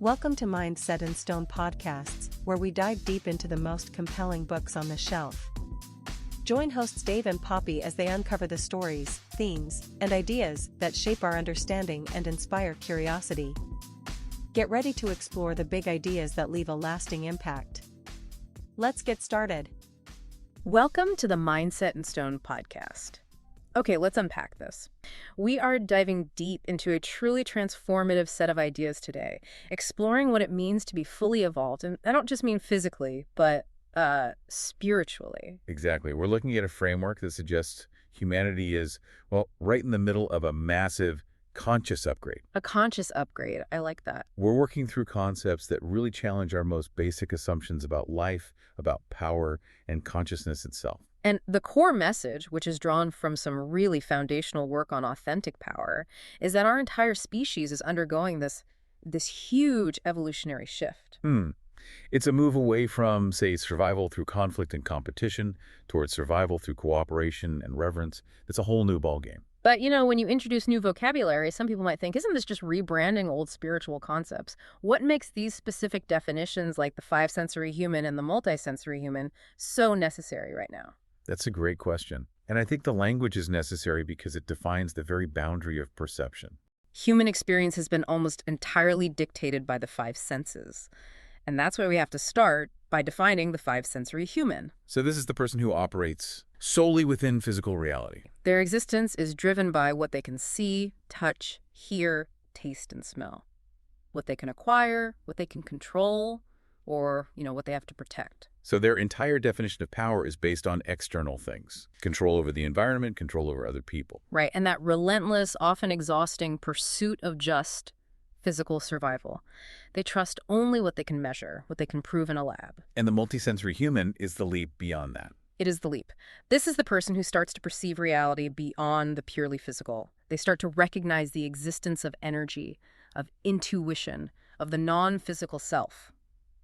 Welcome to Mind Set in Stone podcasts, where we dive deep into the most compelling books on the shelf. Join hosts Dave and Poppy as they uncover the stories, themes, and ideas that shape our understanding and inspire curiosity. Get ready to explore the big ideas that leave a lasting impact. Let's get started. Welcome to the Mind Set in Stone podcast. Okay, let's unpack this. We are diving deep into a truly transformative set of ideas today, exploring what it means to be fully evolved. And I don't just mean physically, but spiritually. Exactly. We're looking at a framework that suggests humanity is, well, right in the middle of a massive conscious upgrade. A conscious upgrade. I like that. We're working through concepts that really challenge our most basic assumptions about life, about power, and consciousness itself. And the core message, which is drawn from some really foundational work on authentic power, is that our entire species is undergoing this huge evolutionary shift. It's a move away from, say, survival through conflict and competition towards survival through cooperation and reverence. It's a whole new ballgame. But, when you introduce new vocabulary, some people might think, isn't this just rebranding old spiritual concepts? What makes these specific definitions, like the five-sensory human and the multisensory human, so necessary right now? That's a great question. And I think the language is necessary because it defines the very boundary of perception. Human experience has been almost entirely dictated by the five senses. And that's why we have to start by defining the five-sensory human. So this is the person who operates solely within physical reality. Their existence is driven by what they can see, touch, hear, taste, and smell. What they can acquire, what they can control, or, what they have to protect. So their entire definition of power is based on external things. Control over the environment, control over other people. Right, and that relentless, often exhausting pursuit of just physical survival. They trust only what they can measure, what they can prove in a lab. And the multisensory human is the leap beyond that. It is the leap. This is the person who starts to perceive reality beyond the purely physical. They start to recognize the existence of energy, of intuition, of the non-physical self,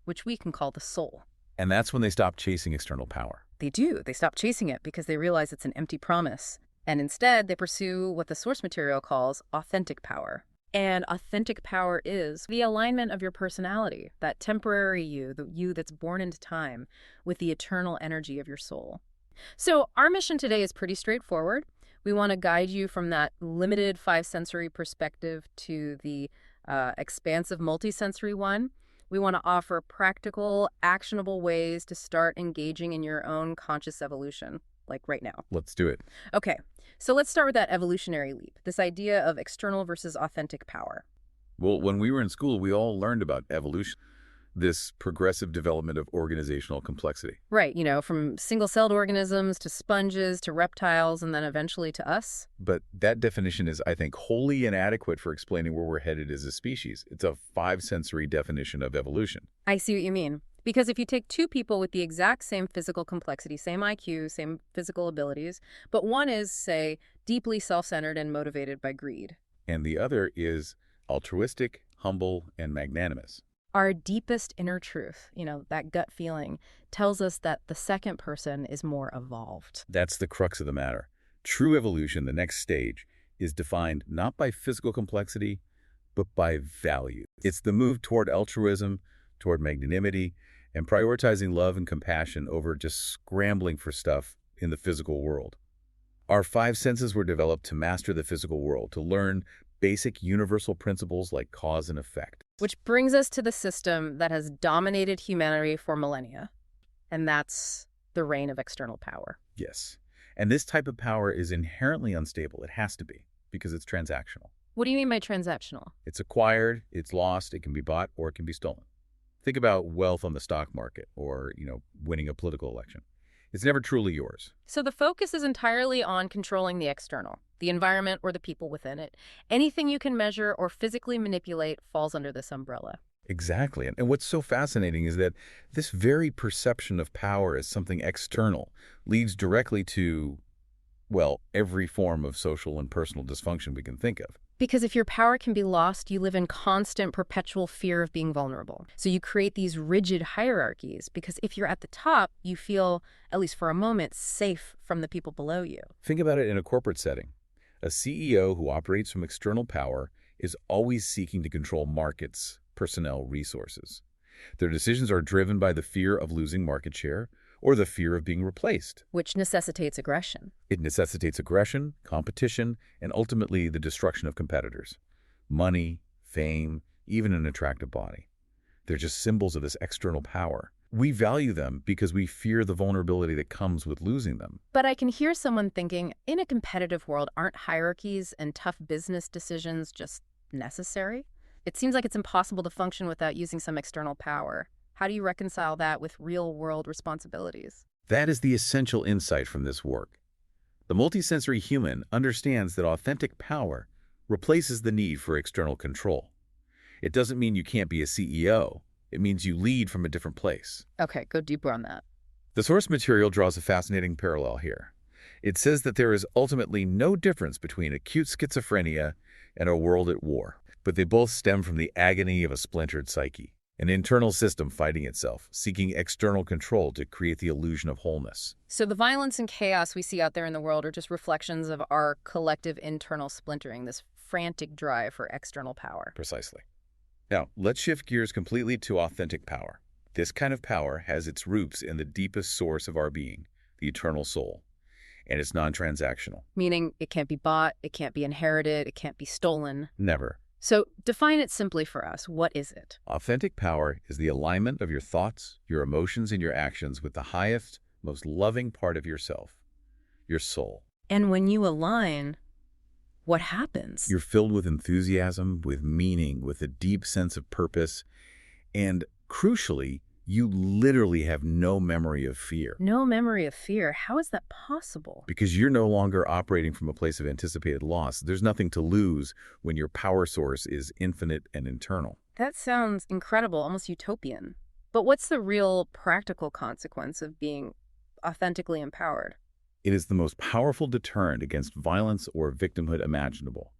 which we can call the soul. And that's when they stop chasing external power. They do. They stop chasing it because they realize it's an empty promise. And instead, they pursue what the source material calls authentic power. And authentic power is the alignment of your personality, that temporary you, the you that's born into time, with the eternal energy of your soul. So our mission today is pretty straightforward. We want to guide you from that limited five-sensory perspective to the expansive multisensory one. We want to offer practical, actionable ways to start engaging in your own conscious evolution, like right now. Let's do it. Okay, so let's start with that evolutionary leap, this idea of external versus authentic power. Well, when we were in school, we all learned about evolution, this progressive development of organizational complexity. Right, from single-celled organisms to sponges to reptiles and then eventually to us. But that definition is, I think, wholly inadequate for explaining where we're headed as a species. It's a five-sensory definition of evolution. I see what you mean. Because if you take two people with the exact same physical complexity, same IQ, same physical abilities, but one is, say, deeply self-centered and motivated by greed. And the other is altruistic, humble, and magnanimous. Our deepest inner truth, that gut feeling, tells us that the second person is more evolved. That's the crux of the matter. True evolution, the next stage, is defined not by physical complexity, but by value. It's the move toward altruism, toward magnanimity, and prioritizing love and compassion over just scrambling for stuff in the physical world. Our five senses were developed to master the physical world, to learn basic universal principles like cause and effect. Which brings us to the system that has dominated humanity for millennia, and that's the reign of external power. Yes. And this type of power is inherently unstable. It has to be, because it's transactional. What do you mean by transactional? It's acquired, it's lost, it can be bought, or it can be stolen. Think about wealth on the stock market or, winning a political election. It's never truly yours. So the focus is entirely on controlling the external, the environment or the people within it. Anything you can measure or physically manipulate falls under this umbrella. Exactly. And what's so fascinating is that this very perception of power as something external leads directly to, every form of social and personal dysfunction we can think of. Because if your power can be lost, you live in constant, perpetual fear of being vulnerable. So you create these rigid hierarchies, because if you're at the top, you feel, at least for a moment, safe from the people below you. Think about it in a corporate setting. A CEO who operates from external power is always seeking to control markets, personnel resources. Their decisions are driven by the fear of losing market share or the fear of being replaced. Which necessitates aggression. It necessitates aggression, competition, and ultimately the destruction of competitors. Money, fame, even an attractive body. They're just symbols of this external power. We value them because we fear the vulnerability that comes with losing them. But I can hear someone thinking, in a competitive world, aren't hierarchies and tough business decisions just necessary? It seems like it's impossible to function without using some external power. How do you reconcile that with real-world responsibilities? That is the essential insight from this work. The multisensory human understands that authentic power replaces the need for external control. It doesn't mean you can't be a CEO. It means you lead from a different place. Okay, go deeper on that. The source material draws a fascinating parallel here. It says that there is ultimately no difference between acute schizophrenia and a world at war, but they both stem from the agony of a splintered psyche, an internal system fighting itself, seeking external control to create the illusion of wholeness. So the violence and chaos we see out there in the world are just reflections of our collective internal splintering, this frantic drive for external power. Precisely. Now, let's shift gears completely to authentic power. This kind of power has its roots in the deepest source of our being, the eternal soul, and it's non-transactional. Meaning it can't be bought, it can't be inherited, it can't be stolen. Never. So define it simply for us. What is it? Authentic power is the alignment of your thoughts, your emotions, and your actions with the highest, most loving part of yourself, your soul. And when you align, what happens? You're filled with enthusiasm, with meaning, with a deep sense of purpose, and crucially, you literally have no memory of fear. No memory of fear. How is that possible? Because you're no longer operating from a place of anticipated loss. There's nothing to lose when your power source is infinite and internal. That sounds incredible, almost utopian. But what's the real practical consequence of being authentically empowered? It is the most powerful deterrent against violence or victimhood imaginable.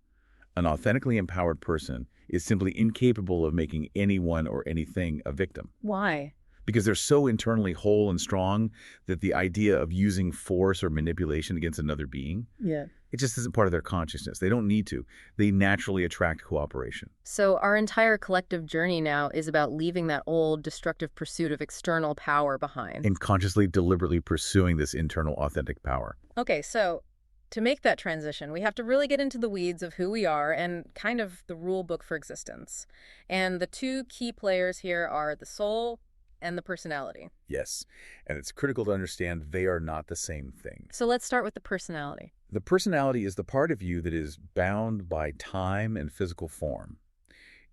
An authentically empowered person is simply incapable of making anyone or anything a victim. Why? Because they're so internally whole and strong that the idea of using force or manipulation against another being, it just isn't part of their consciousness. They don't need to. They naturally attract cooperation. So our entire collective journey now is about leaving that old destructive pursuit of external power behind. And consciously, deliberately pursuing this internal authentic power. Okay, so to make that transition, we have to really get into the weeds of who we are and kind of the rule book for existence. And the two key players here are the soul and the personality. Yes, and it's critical to understand they are not the same thing. So let's start with the personality. The personality is the part of you that is bound by time and physical form.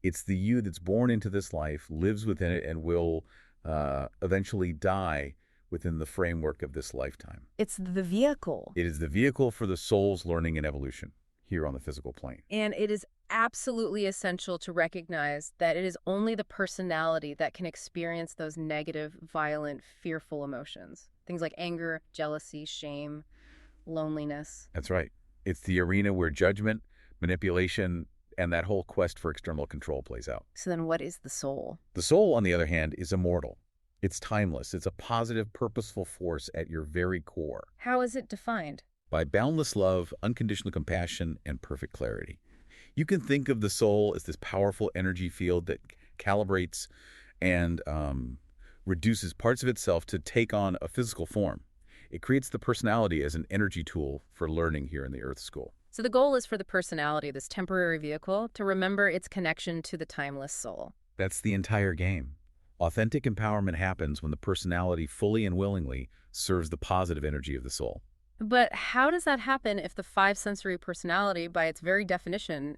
It's the you that's born into this life, lives within it, and will eventually die within the framework of this lifetime. It's the vehicle. It is the vehicle for the soul's learning and evolution here on the physical plane. And it is absolutely essential to recognize that it is only the personality that can experience those negative, violent, fearful emotions. Things like anger, jealousy, shame, loneliness. That's right. It's the arena where judgment, manipulation, and that whole quest for external control plays out. So then what is the soul? The soul, on the other hand, is immortal. It's timeless. It's a positive, purposeful force at your very core. How is it defined? By boundless love, unconditional compassion, and perfect clarity. You can think of the soul as this powerful energy field that calibrates and reduces parts of itself to take on a physical form. It creates the personality as an energy tool for learning here in the Earth School. So the goal is for the personality, this temporary vehicle, to remember its connection to the timeless soul. That's the entire game. Authentic empowerment happens when the personality fully and willingly serves the positive energy of the soul. But how does that happen if the five-sensory personality, by its very definition,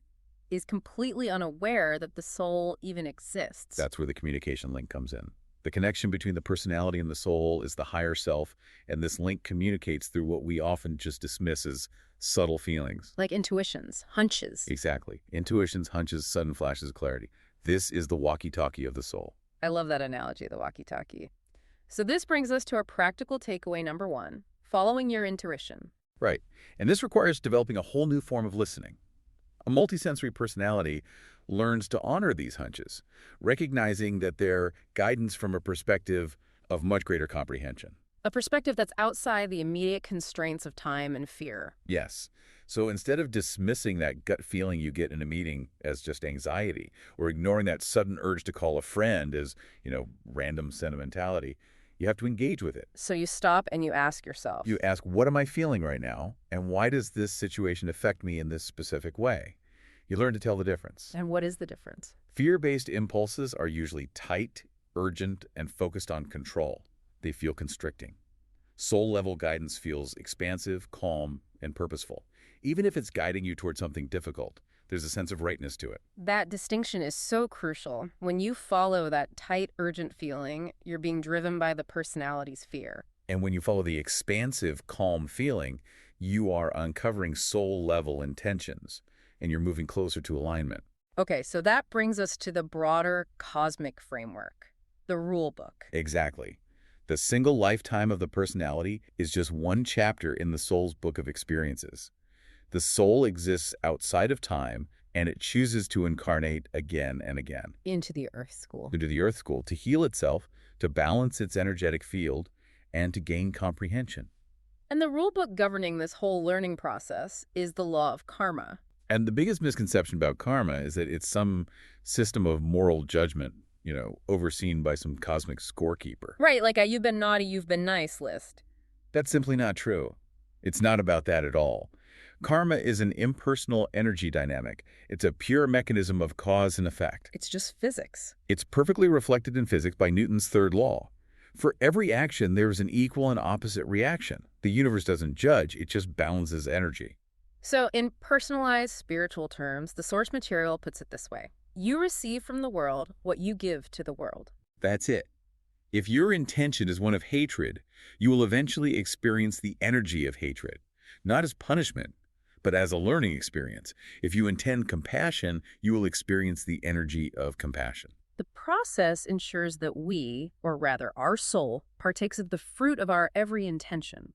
is completely unaware that the soul even exists? That's where the communication link comes in. The connection between the personality and the soul is the higher self, and this link communicates through what we often just dismiss as subtle feelings. Like intuitions, hunches. Exactly. Intuitions, hunches, sudden flashes of clarity. This is the walkie-talkie of the soul. I love that analogy, the walkie-talkie. So this brings us to our practical takeaway number 1, following your intuition. Right. And this requires developing a whole new form of listening. A multisensory personality learns to honor these hunches, recognizing that they're guidance from a perspective of much greater comprehension. A perspective that's outside the immediate constraints of time and fear. Yes. So instead of dismissing that gut feeling you get in a meeting as just anxiety, or ignoring that sudden urge to call a friend as, random sentimentality, you have to engage with it. So you stop and you ask yourself. You ask, what am I feeling right now? And why does this situation affect me in this specific way? You learn to tell the difference. And what is the difference? Fear-based impulses are usually tight, urgent, and focused on control. They feel constricting. Soul-level guidance feels expansive, calm, and purposeful. Even if it's guiding you toward something difficult, there's a sense of rightness to it. That distinction is so crucial. When you follow that tight, urgent feeling, you're being driven by the personality's fear. And when you follow the expansive, calm feeling, you are uncovering soul-level intentions, and you're moving closer to alignment. Okay, so that brings us to the broader cosmic framework, the rule book. Exactly. The single lifetime of the personality is just one chapter in the soul's book of experiences. The soul exists outside of time, and it chooses to incarnate again and again. Into the Earth School. Into the Earth School, to heal itself, to balance its energetic field, and to gain comprehension. And the rule book governing this whole learning process is the law of karma. And the biggest misconception about karma is that it's some system of moral judgment, overseen by some cosmic scorekeeper. Right, like a you've been naughty, you've been nice list. That's simply not true. It's not about that at all. Karma is an impersonal energy dynamic. It's a pure mechanism of cause and effect. It's just physics. It's perfectly reflected in physics by Newton's third law. For every action, there is an equal and opposite reaction. The universe doesn't judge, it just balances energy. So in personalized spiritual terms, the source material puts it this way. You receive from the world what you give to the world. That's it. If your intention is one of hatred, you will eventually experience the energy of hatred, not as punishment, but as a learning experience. If you intend compassion, you will experience the energy of compassion. The process ensures that we, or rather our soul, partakes of the fruit of our every intention.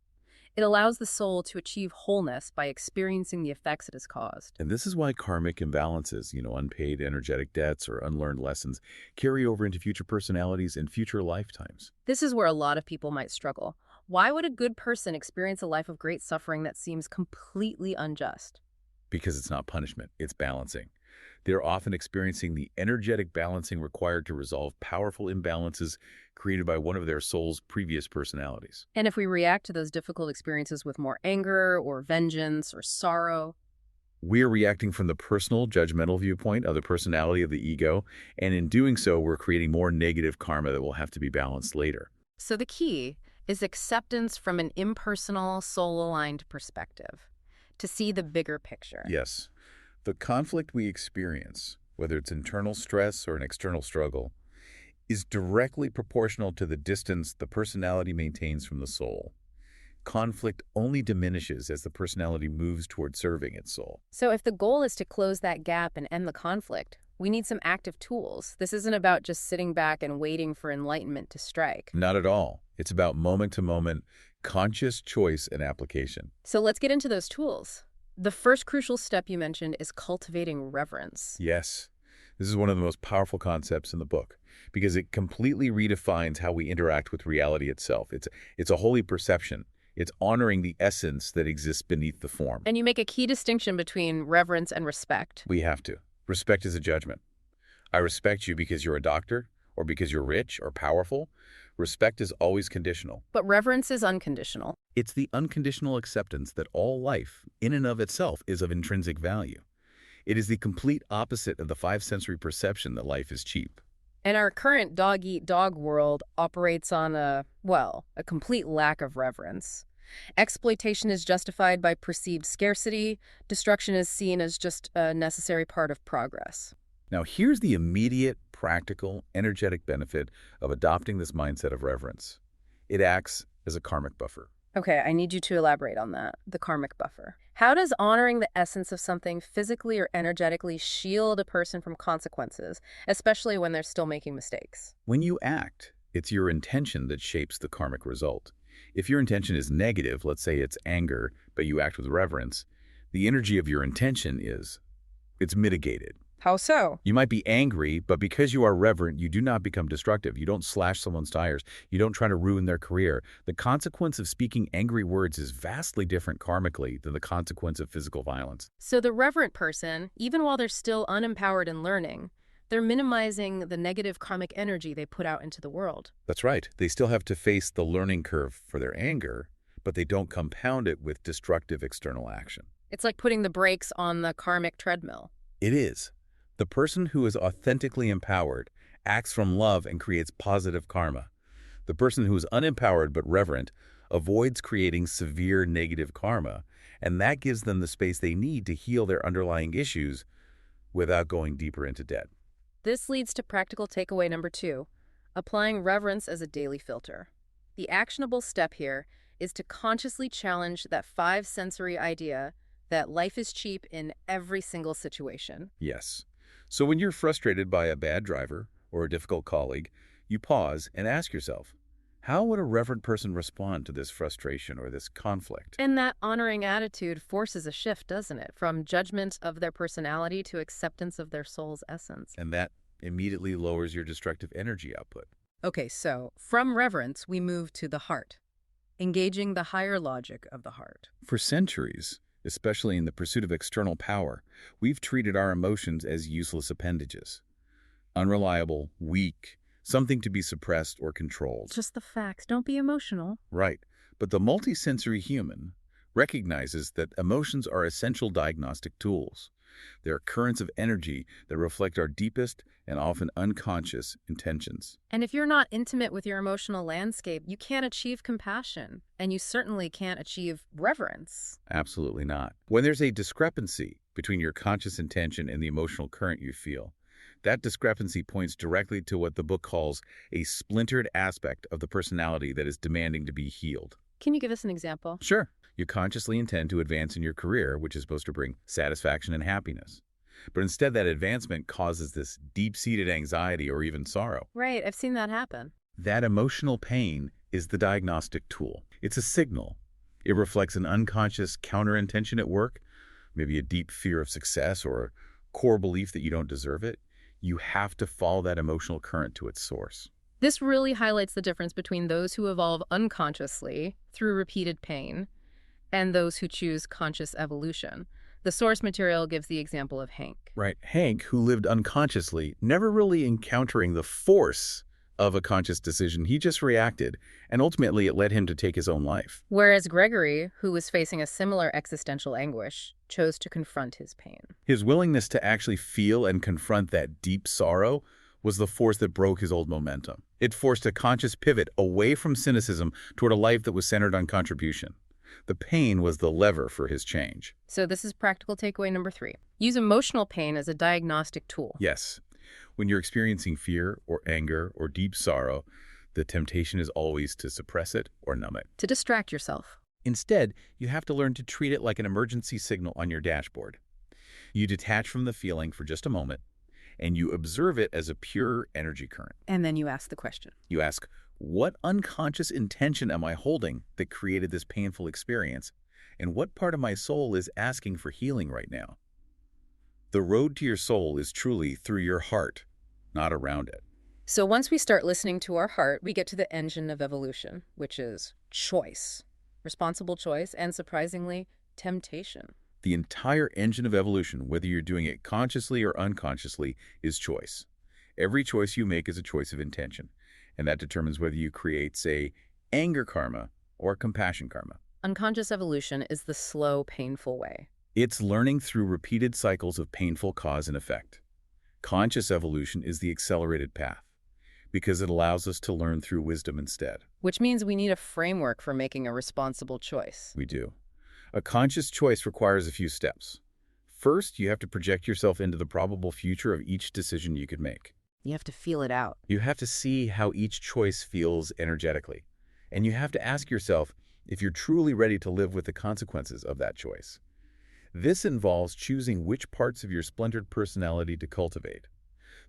It allows the soul to achieve wholeness by experiencing the effects it has caused. And this is why karmic imbalances, unpaid energetic debts or unlearned lessons, carry over into future personalities and future lifetimes. This is where a lot of people might struggle. Why would a good person experience a life of great suffering that seems completely unjust? Because it's not punishment, it's balancing. They're often experiencing the energetic balancing required to resolve powerful imbalances created by one of their soul's previous personalities. And if we react to those difficult experiences with more anger or vengeance or sorrow, we're reacting from the personal, judgmental viewpoint of the personality of the ego, and in doing so, we're creating more negative karma that will have to be balanced later. So the key is acceptance from an impersonal, soul-aligned perspective, to see the bigger picture. Yes. The conflict we experience, whether it's internal stress or an external struggle, is directly proportional to the distance the personality maintains from the soul. Conflict only diminishes as the personality moves toward serving its soul. So if the goal is to close that gap and end the conflict, we need some active tools. This isn't about just sitting back and waiting for enlightenment to strike. Not at all. It's about moment-to-moment, conscious choice and application. So let's get into those tools. The first crucial step you mentioned is cultivating reverence. Yes. This is one of the most powerful concepts in the book because it completely redefines how we interact with reality itself. It's a holy perception. It's honoring the essence that exists beneath the form. And you make a key distinction between reverence and respect. We have to. Respect is a judgment. I respect you because you're a doctor or because you're rich or powerful. Respect is always conditional. But reverence is unconditional. It's the unconditional acceptance that all life, in and of itself, is of intrinsic value. It is the complete opposite of the five-sensory perception that life is cheap. And our current dog-eat-dog world operates on a complete lack of reverence. Exploitation is justified by perceived scarcity. Destruction is seen as just a necessary part of progress. Now, here's the immediate, practical, energetic benefit of adopting this mindset of reverence. It acts as a karmic buffer. Okay, I need you to elaborate on that, the karmic buffer. How does honoring the essence of something physically or energetically shield a person from consequences, especially when they're still making mistakes? When you act, it's your intention that shapes the karmic result. If your intention is negative, let's say it's anger, but you act with reverence, the energy of your intention it's mitigated. How so? You might be angry, but because you are reverent, you do not become destructive. You don't slash someone's tires. You don't try to ruin their career. The consequence of speaking angry words is vastly different karmically than the consequence of physical violence. So the reverent person, even while they're still unempowered in learning, they're minimizing the negative karmic energy they put out into the world. That's right. They still have to face the learning curve for their anger, but they don't compound it with destructive external action. It's like putting the brakes on the karmic treadmill. It is. The person who is authentically empowered acts from love and creates positive karma. The person who is unempowered but reverent avoids creating severe negative karma, and that gives them the space they need to heal their underlying issues without going deeper into debt. This leads to practical takeaway number 2, applying reverence as a daily filter. The actionable step here is to consciously challenge that 5-sensory idea that life is cheap in every single situation. Yes. So when you're frustrated by a bad driver or a difficult colleague, you pause and ask yourself, how would a reverent person respond to this frustration or this conflict? And that honoring attitude forces a shift, doesn't it? From judgment of their personality to acceptance of their soul's essence. And that immediately lowers your destructive energy output. Okay, so from reverence, we move to the heart, engaging the higher logic of the heart. For centuries, especially in the pursuit of external power, we've treated our emotions as useless appendages. Unreliable, weak, something to be suppressed or controlled. Just the facts. Don't be emotional. Right. But the multisensory human recognizes that emotions are essential diagnostic tools. They are currents of energy that reflect our deepest and often unconscious intentions. And if you're not intimate with your emotional landscape, you can't achieve compassion, and you certainly can't achieve reverence. Absolutely not. When there's a discrepancy between your conscious intention and the emotional current you feel, that discrepancy points directly to what the book calls a splintered aspect of the personality that is demanding to be healed. Can you give us an example? Sure. You consciously intend to advance in your career, which is supposed to bring satisfaction and happiness. But instead, that advancement causes this deep-seated anxiety or even sorrow. Right, I've seen that happen. That emotional pain is the diagnostic tool. It's a signal. It reflects an unconscious counterintention at work, maybe a deep fear of success or a core belief that you don't deserve it. You have to follow that emotional current to its source. This really highlights the difference between those who evolve unconsciously through repeated pain and those who choose conscious evolution. The source material gives the example of Hank. Right. Hank, who lived unconsciously, never really encountering the force of a conscious decision. He just reacted, and ultimately it led him to take his own life. Whereas Gregory, who was facing a similar existential anguish, chose to confront his pain. His willingness to actually feel and confront that deep sorrow was the force that broke his old momentum. It forced a conscious pivot away from cynicism toward a life that was centered on contribution. The pain was the lever for his change. So this is practical takeaway number 3. Use emotional pain as a diagnostic tool. Yes. When you're experiencing fear or anger or deep sorrow, the temptation is always to suppress it or numb it. To distract yourself. Instead, you have to learn to treat it like an emergency signal on your dashboard. You detach from the feeling for just a moment, and you observe it as a pure energy current. And then you ask the question. You ask, what unconscious intention am I holding that created this painful experience? And what part of my soul is asking for healing right now? The road to your soul is truly through your heart, not around it. So once we start listening to our heart, we get to the engine of evolution, which is choice. Responsible choice, and surprisingly, temptation. The entire engine of evolution, whether you're doing it consciously or unconsciously, is choice. Every choice you make is a choice of intention, and that determines whether you create, say, anger karma or compassion karma. Unconscious evolution is the slow, painful way. It's learning through repeated cycles of painful cause and effect. Conscious evolution is the accelerated path, because it allows us to learn through wisdom instead. Which means we need a framework for making a responsible choice. We do. A conscious choice requires a few steps. First, you have to project yourself into the probable future of each decision you could make. You have to feel it out. You have to see how each choice feels energetically. And you have to ask yourself if you're truly ready to live with the consequences of that choice. This involves choosing which parts of your splintered personality to cultivate,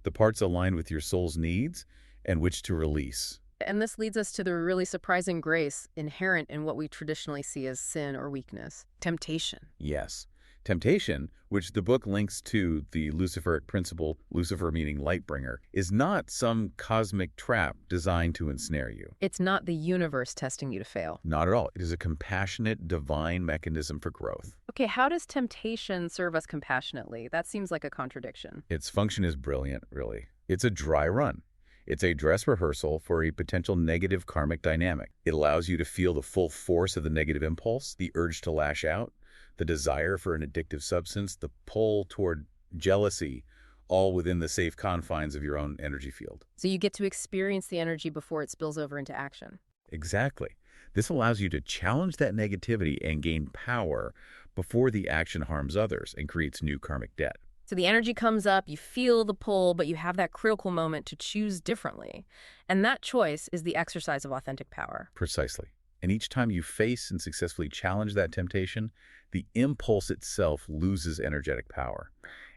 the parts aligned with your soul's needs, and which to release. And this leads us to the really surprising grace inherent in what we traditionally see as sin or weakness, temptation. Yes, Temptation, which the book links to the Luciferic principle, Lucifer meaning light bringer, is not some cosmic trap designed to ensnare you. It's not the universe testing you to fail. Not at all. It is a compassionate, divine mechanism for growth. Okay, how does temptation serve us compassionately? That seems like a contradiction. Its function is brilliant, really. It's a dry run. It's a dress rehearsal for a potential negative karmic dynamic. It allows you to feel the full force of the negative impulse, the urge to lash out, the desire for an addictive substance, the pull toward jealousy, all within the safe confines of your own energy field. So you get to experience the energy before it spills over into action. Exactly. This allows you to challenge that negativity and gain power before the action harms others and creates new karmic debt. So the energy comes up, you feel the pull, but you have that critical moment to choose differently. And that choice is the exercise of authentic power. Precisely. And each time you face and successfully challenge that temptation, the impulse itself loses energetic power,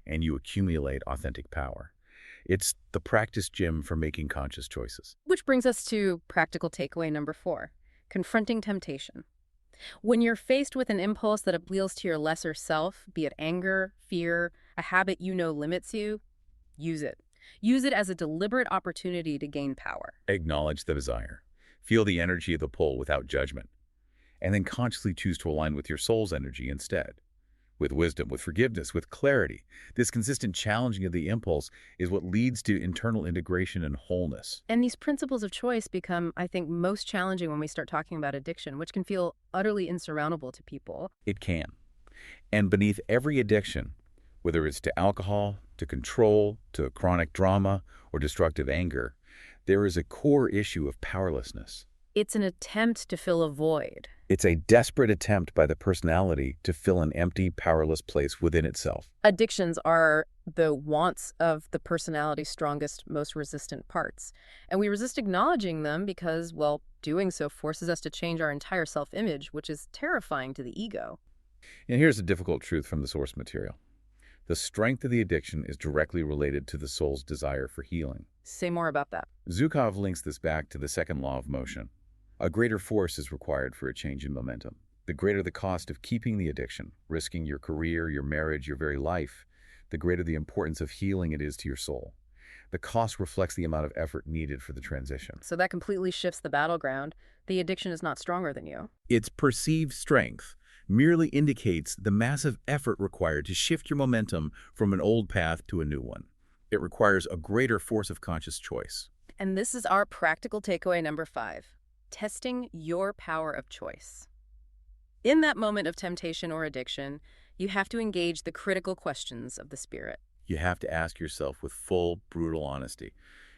and you accumulate authentic power. It's the practice gym for making conscious choices. Which brings us to practical takeaway number 4, confronting temptation. When you're faced with an impulse that appeals to your lesser self, be it anger, fear, a habit you know limits you, use it. Use it as a deliberate opportunity to gain power. Acknowledge the desire. Feel the energy of the pull without judgment, and then consciously choose to align with your soul's energy instead. With wisdom, with forgiveness, with clarity. This consistent challenging of the impulse is what leads to internal integration and wholeness. And these principles of choice become, I think, most challenging when we start talking about addiction, which can feel utterly insurmountable to people. It can. And beneath every addiction, whether it's to alcohol, to control, to chronic drama, or destructive anger, there is a core issue of powerlessness. It's an attempt to fill a void. It's a desperate attempt by the personality to fill an empty, powerless place within itself. Addictions are the wants of the personality's strongest, most resistant parts. And we resist acknowledging them because, well, doing so forces us to change our entire self-image, which is terrifying to the ego. And here's a difficult truth from the source material. The strength of the addiction is directly related to the soul's desire for healing. Say more about that. Zukav links this back to the second law of motion. A greater force is required for a change in momentum. The greater the cost of keeping the addiction, risking your career, your marriage, your very life, the greater the importance of healing it is to your soul. The cost reflects the amount of effort needed for the transition. So that completely shifts the battleground. The addiction is not stronger than you. Its perceived strength merely indicates the massive effort required to shift your momentum from an old path to a new one. It requires a greater force of conscious choice. And this is our practical takeaway number 5. Testing your power of choice. In that moment of temptation or addiction, you have to engage the critical questions of the spirit. You have to ask yourself with full, brutal honesty,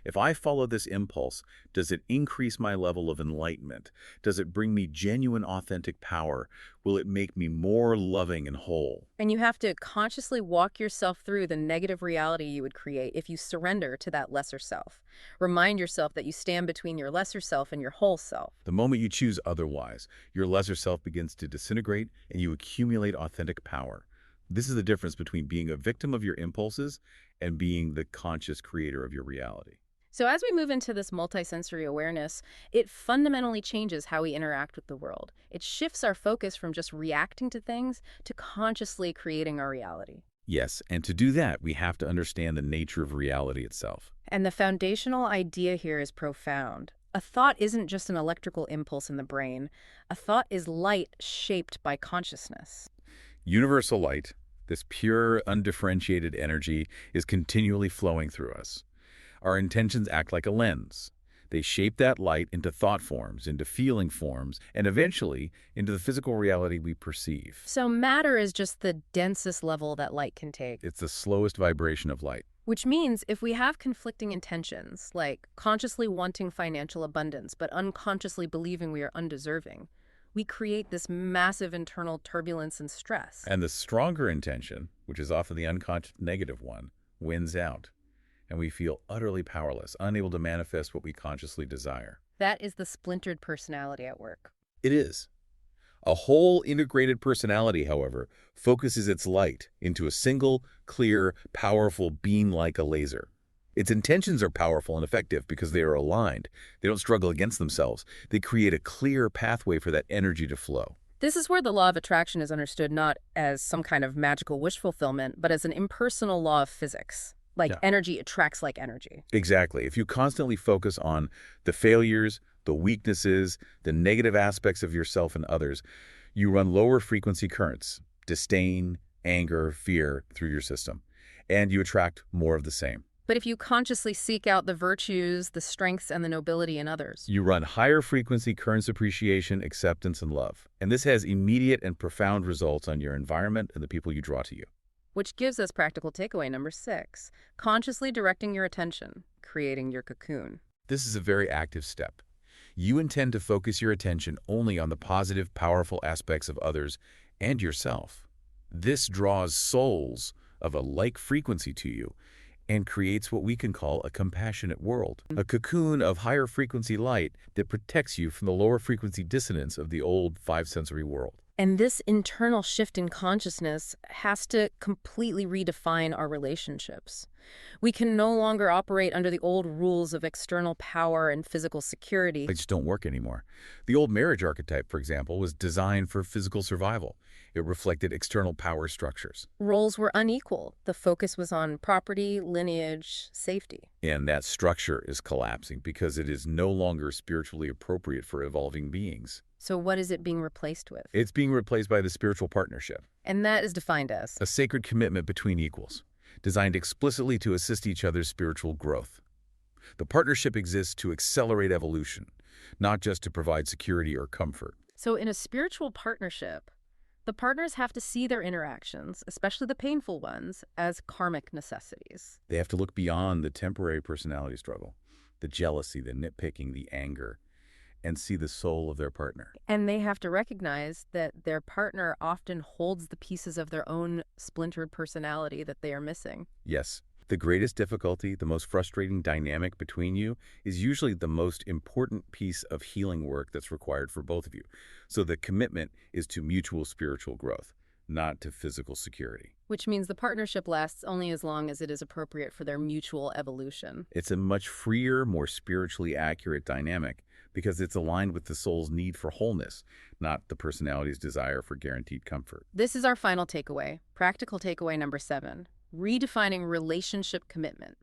if I follow this impulse, does it increase my level of enlightenment? Does it bring me genuine, authentic power? Will it make me more loving and whole? And you have to consciously walk yourself through the negative reality you would create if you surrender to that lesser self. Remind yourself that you stand between your lesser self and your whole self. The moment you choose otherwise, your lesser self begins to disintegrate and you accumulate authentic power. This is the difference between being a victim of your impulses and being the conscious creator of your reality. So as we move into this multisensory awareness, it fundamentally changes how we interact with the world. It shifts our focus from just reacting to things to consciously creating our reality. Yes, and to do that, we have to understand the nature of reality itself. And the foundational idea here is profound. A thought isn't just an electrical impulse in the brain. A thought is light shaped by consciousness. Universal light, this pure, undifferentiated energy, is continually flowing through us. Our intentions act like a lens. They shape that light into thought forms, into feeling forms, and eventually into the physical reality we perceive. So matter is just the densest level that light can take. It's the slowest vibration of light. Which means if we have conflicting intentions, like consciously wanting financial abundance but unconsciously believing we are undeserving, we create this massive internal turbulence and stress. And the stronger intention, which is often the unconscious negative one, wins out. And we feel utterly powerless, unable to manifest what we consciously desire. That is the splintered personality at work. It is. A whole integrated personality, however, focuses its light into a single, clear, powerful beam like a laser. Its intentions are powerful and effective because they are aligned. They don't struggle against themselves. They create a clear pathway for that energy to flow. This is where the law of attraction is understood not as some kind of magical wish fulfillment, but as an impersonal law of physics. Like Yeah. energy attracts like energy. Exactly. If you constantly focus on the failures, the weaknesses, the negative aspects of yourself and others, you run lower frequency currents, disdain, anger, fear through your system, and you attract more of the same. But if you consciously seek out the virtues, the strengths, and the nobility in others, You run higher frequency currents appreciation, acceptance, and love. And this has immediate and profound results on your environment and the people you draw to you. which gives us practical takeaway number 6, consciously directing your attention, creating your cocoon. This is a very active step. You intend to focus your attention only on the positive, powerful aspects of others and yourself. This draws souls of a like frequency to you and creates what we can call a compassionate world, a cocoon of higher frequency light that protects you from the lower frequency dissonance of the old five-sensory world. And this internal shift in consciousness has to completely redefine our relationships. We can no longer operate under the old rules of external power and physical security. They just don't work anymore. The old marriage archetype, for example, was designed for physical survival. It reflected external power structures. Roles were unequal. The focus was on property, lineage, safety. And that structure is collapsing because it is no longer spiritually appropriate for evolving beings. So what is it being replaced with? It's being replaced by the spiritual partnership, And that is defined as? a sacred commitment between equals, designed explicitly to assist each other's spiritual growth. The partnership exists to accelerate evolution, not just to provide security or comfort. So in a spiritual partnership, the partners have to see their interactions, especially the painful ones, as karmic necessities. They have to look beyond the temporary personality struggle, the jealousy, the nitpicking, the anger, and see the soul of their partner. And they have to recognize that their partner often holds the pieces of their own splintered personality that they are missing. Yes, the greatest difficulty, the most frustrating dynamic between you is usually the most important piece of healing work that's required for both of you. So the commitment is to mutual spiritual growth, not to physical security. Which means the partnership lasts only as long as it is appropriate for their mutual evolution. It's a much freer, more spiritually accurate dynamic because it's aligned with the soul's need for wholeness, not the personality's desire for guaranteed comfort. This is our final takeaway, practical takeaway number 7, redefining relationship commitment.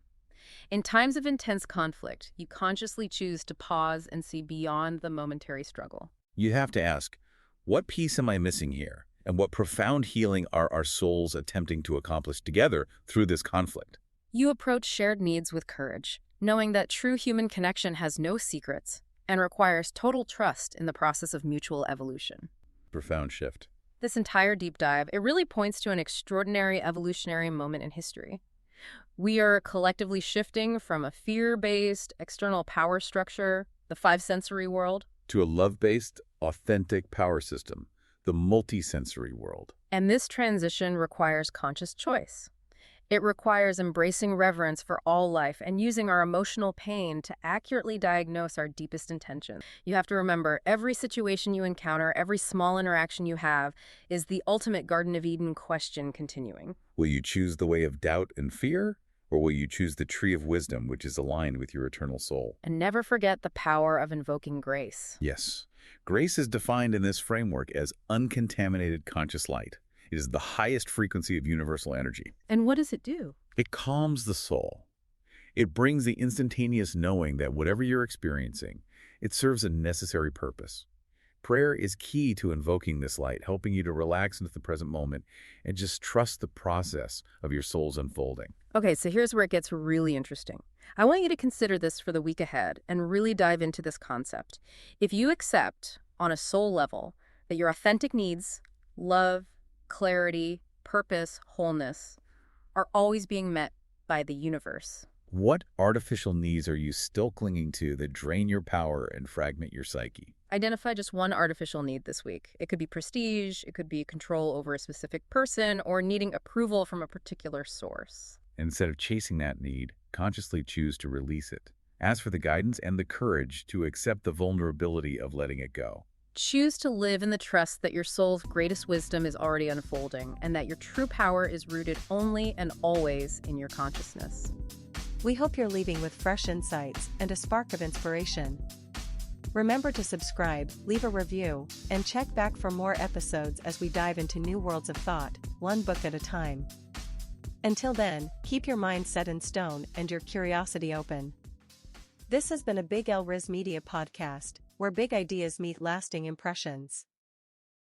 In times of intense conflict, you consciously choose to pause and see beyond the momentary struggle. You have to ask, what piece am I missing here? And what profound healing are our souls attempting to accomplish together through this conflict? You approach shared needs with courage, knowing that true human connection has no secrets and requires total trust in the process of mutual evolution. Profound shift. This entire deep dive, it really points to an extraordinary evolutionary moment in history. We are collectively shifting from a fear-based external power structure, the five-sensory world, To a love-based, authentic power system, the multisensory world. and this transition requires conscious choice. It requires embracing reverence for all life and using our emotional pain to accurately diagnose our deepest intentions. You have to remember, every situation you encounter, every small interaction you have, is the ultimate Garden of Eden question continuing. Will you choose the way of doubt and fear, or will you choose the tree of wisdom, which is aligned with your eternal soul? And never forget the power of invoking grace. Yes. Grace is defined in this framework as uncontaminated conscious light. It is the highest frequency of universal energy. And what does it do? It calms the soul. It brings the instantaneous knowing that whatever you're experiencing, it serves a necessary purpose. Prayer is key to invoking this light, helping you to relax into the present moment and just trust the process of your soul's unfolding. Okay, so here's where it gets really interesting. I want you to consider this for the week ahead and really dive into this concept. If you accept, on a soul level, that your authentic needs, love, clarity, purpose, wholeness, are always being met by the universe. What artificial needs are you still clinging to that drain your power and fragment your psyche? Identify just one artificial need this week. It could be prestige, it could be control over a specific person, or needing approval from a particular source. Instead of chasing that need, consciously choose to release it. Ask for the guidance and the courage to accept the vulnerability of letting it go. Choose to live in the trust that your soul's greatest wisdom is already unfolding and that your true power is rooted only and always in your consciousness. We hope you're leaving with fresh insights and a spark of inspiration. Remember to subscribe, leave a review, and check back for more episodes as we dive into new worlds of thought, one book at a time. Until then, keep your mind set in stone and your curiosity open. This has been a Big L Riz Media podcast, where big ideas meet lasting impressions.